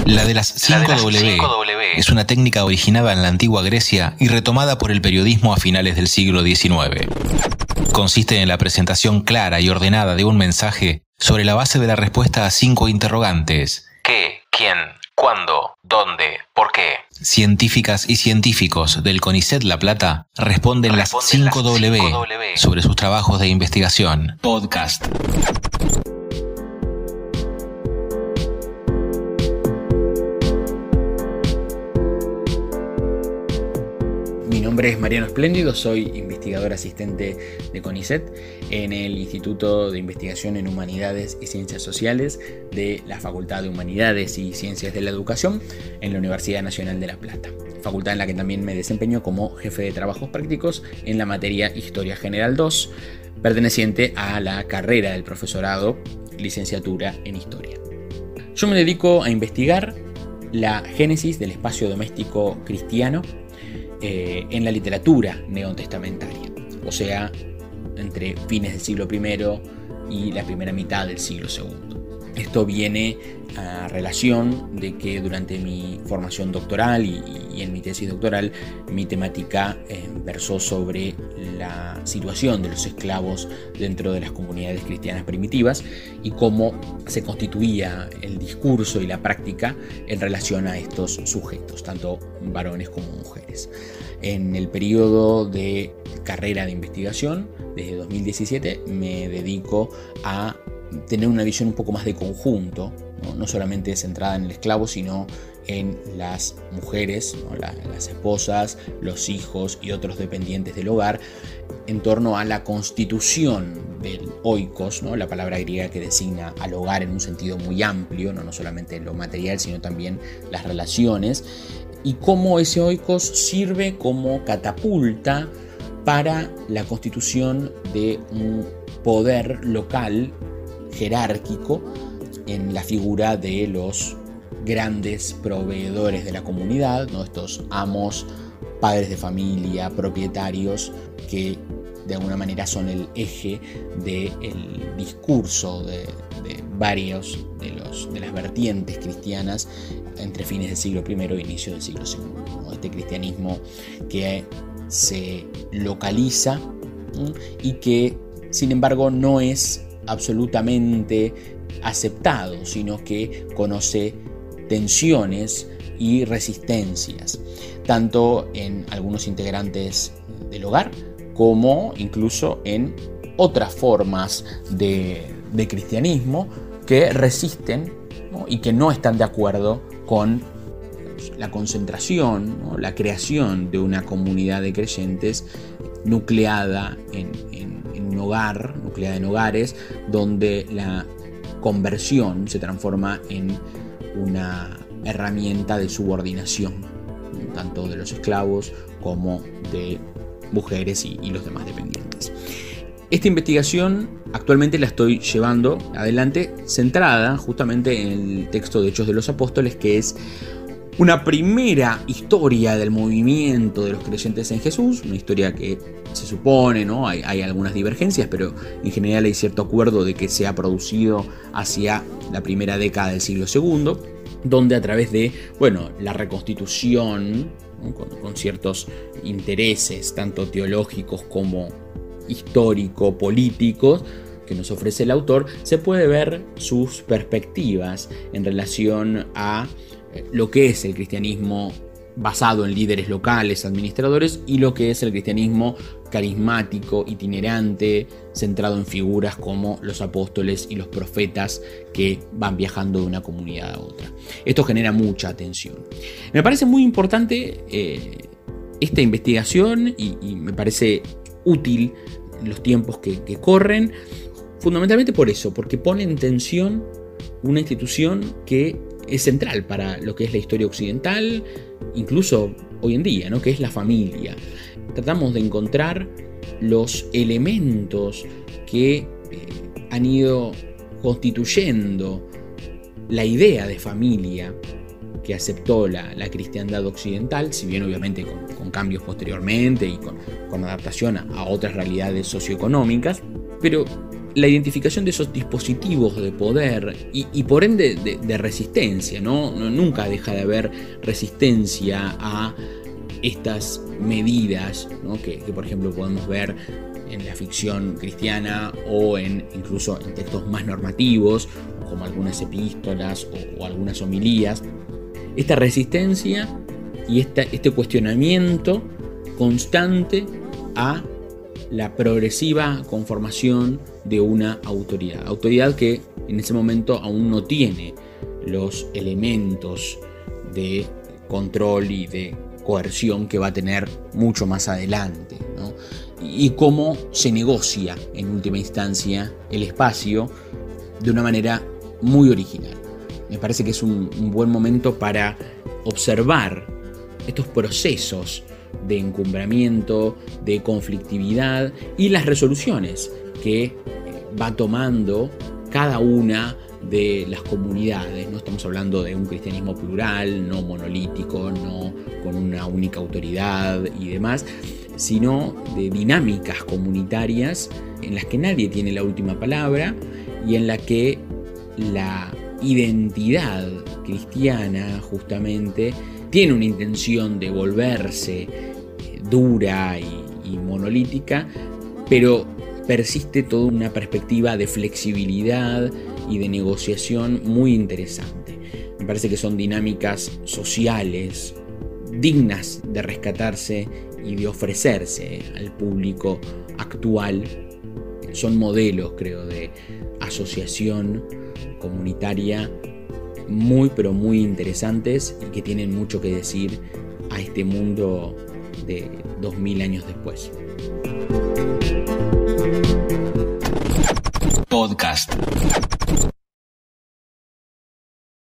La de las 5W es una técnica originada en la antigua Grecia y retomada por el periodismo a finales del siglo XIX. Consiste en la presentación clara y ordenada de un mensaje sobre la base de la respuesta a 5 interrogantes. ¿Qué? ¿Quién? ¿Cuándo? ¿Dónde? ¿Por qué? Científicas y científicos del CONICET La Plata responden las 5W sobre sus trabajos de investigación. Podcast. Mi nombre es Mariano Espléndido, soy investigador asistente de CONICET en el Instituto de Investigación en Humanidades y Ciencias Sociales de la Facultad de Humanidades y Ciencias de la Educación en la Universidad Nacional de La Plata, facultad en la que también me desempeño como jefe de trabajos prácticos en la materia Historia General 2, perteneciente a la carrera del profesorado Licenciatura en Historia. Yo me dedico a investigar la génesis del espacio doméstico cristiano en la literatura neotestamentaria, o sea, entre fines del siglo I y la primera mitad del siglo II. Esto viene a relación de que durante mi formación doctoral y en mi tesis doctoral, mi temática versó sobre la situación de los esclavos dentro de las comunidades cristianas primitivas y cómo se constituía el discurso y la práctica en relación a estos sujetos, tanto varones como mujeres. En el periodo de carrera de investigación, desde 2017, me dedico a tener una visión un poco más de conjunto, no solamente centrada en el esclavo, sino en las mujeres, ¿no? las esposas, los hijos y otros dependientes del hogar, en torno a la constitución del oikos, ¿no? La palabra griega que designa al hogar en un sentido muy amplio, no solamente lo material, sino también las relaciones, y cómo ese oikos sirve como catapulta para la constitución de un poder local jerárquico en la figura de los grandes proveedores de la comunidad, ¿no? Estos amos, padres de familia, propietarios que de alguna manera son el eje del discurso de varios de las vertientes cristianas entre fines del siglo I e inicio del siglo II, ¿no? Este cristianismo que se localiza, ¿no? Y que sin embargo no es absolutamente aceptado, sino que conoce tensiones y resistencias, tanto en algunos integrantes del hogar como incluso en otras formas de cristianismo que resisten, ¿no? Y que no están de acuerdo con la concentración, ¿no? La creación de una comunidad de creyentes nucleada en un hogar, nucleada en hogares, donde la conversión se transforma en una herramienta de subordinación, tanto de los esclavos como de mujeres y los demás dependientes. Esta investigación actualmente la estoy llevando adelante centrada justamente en el texto de Hechos de los Apóstoles, que es una primera historia del movimiento de los creyentes en Jesús, una historia que se supone, ¿no? Hay algunas divergencias, pero en general hay cierto acuerdo de que se ha producido hacia la primera década del siglo II, donde a través de, la reconstitución, ¿no? con ciertos intereses, tanto teológicos como histórico-políticos, que nos ofrece el autor, se puede ver sus perspectivas en relación a lo que es el cristianismo basado en líderes locales, administradores, y lo que es el cristianismo carismático, itinerante, centrado en figuras como los apóstoles y los profetas que van viajando de una comunidad a otra. Esto genera mucha atención. Me parece muy importante esta investigación y me parece útil en los tiempos que corren, fundamentalmente por eso, porque pone en tensión una institución que es central para lo que es la historia occidental, incluso hoy en día, ¿no? Que es la familia. Tratamos de encontrar los elementos que han ido constituyendo la idea de familia que aceptó la cristiandad occidental, si bien obviamente con cambios posteriormente y con adaptación a otras realidades socioeconómicas, pero la identificación de esos dispositivos de poder y por ende de resistencia, ¿no? Nunca deja de haber resistencia a estas medidas, ¿no? que por ejemplo podemos ver en la ficción cristiana o incluso en textos más normativos, como algunas epístolas o algunas homilías. Esta resistencia y este cuestionamiento constante a la progresiva conformación de una autoridad que en ese momento aún no tiene los elementos de control y de coerción que va a tener mucho más adelante, ¿no? Y cómo se negocia en última instancia el espacio de una manera muy original. Me parece que es un buen momento para observar estos procesos de encumbramiento, de conflictividad y las resoluciones que va tomando cada una de las comunidades. No estamos hablando de un cristianismo plural, no monolítico, no con una única autoridad y demás, sino de dinámicas comunitarias en las que nadie tiene la última palabra y en la que la identidad cristiana justamente tiene una intención de volverse dura y monolítica, pero persiste toda una perspectiva de flexibilidad y de negociación muy interesante. Me parece que son dinámicas sociales dignas de rescatarse y de ofrecerse al público actual. Son modelos, creo, de asociación comunitaria muy pero muy interesantes y que tienen mucho que decir a este mundo de 2000 años después. Podcast.